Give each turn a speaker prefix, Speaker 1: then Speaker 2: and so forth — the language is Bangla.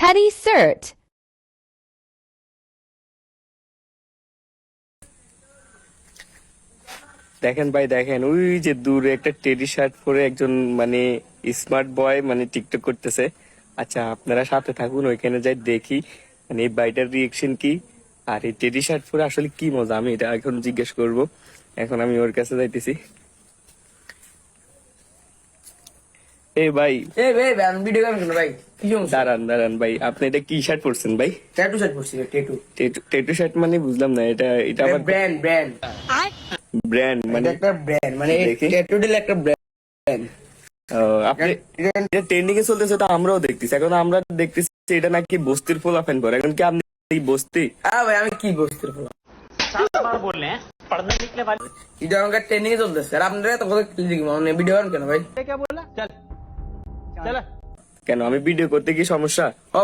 Speaker 1: Teddy shirt.
Speaker 2: দেখেন ভাই দেখেন, ওই যে দূরে একটা টেডি শার্ট পরে একজন মানে স্মার্ট বয় মানে টিকটক করতেছে। আচ্ছা আপনারা সাথে থাকুন, ওইখানে যাই দেখি মানে এই বাইটার রিয়েকশন কি, আর এই টেডি শার্ট পরে আসলে কি মজা আমি এটা এখন জিজ্ঞেস করব। এখন আমি ওর কাছে যাইতেছি। এই ভাই,
Speaker 3: এই ভাই ভাই, আমি ভিডিও করবেন ভাই, কি সমস্যা?
Speaker 2: দাঁড়ান দাঁড়ান ভাই, আপনি এটা কি শার্ট পরছেন ভাই?
Speaker 3: ট্যাটু শার্ট পরছি, ট্যাটু।
Speaker 2: টেটু শার্ট মানে বুঝলাম না, এটা এটা আবার
Speaker 3: ব্র্যান্ড ব্র্যান্ড
Speaker 2: ব্র্যান্ড
Speaker 3: মানে
Speaker 2: মানে?
Speaker 3: একটা ব্র্যান্ড, মানে
Speaker 2: দেখি।
Speaker 3: ট্যাটু দিলে একটা ব্র্যান্ড।
Speaker 2: আপনি এটা ট্রেন্ডিং এ চলতেছে তো আমরাও দেখতেছি, এখন আমরা দেখতেছি এটা নাকি বস্তির পোলা ফ্যান করে, এখন কি আপনি এই বস্তি?
Speaker 3: ভাই আমি কি বলতে পারবো,
Speaker 4: बोल रहे हैं पढ़ने निकले वाले
Speaker 3: এটা আমাকে ট্রেনিং এ চলতেছে, আর আপনারা এত কথা কি লিখবো, মানে ভিডিও করেন কেন ভাই?
Speaker 4: क्या बोला चल चल
Speaker 2: কেন আমি ভিডিও করতে কি সমস্যা?
Speaker 3: ও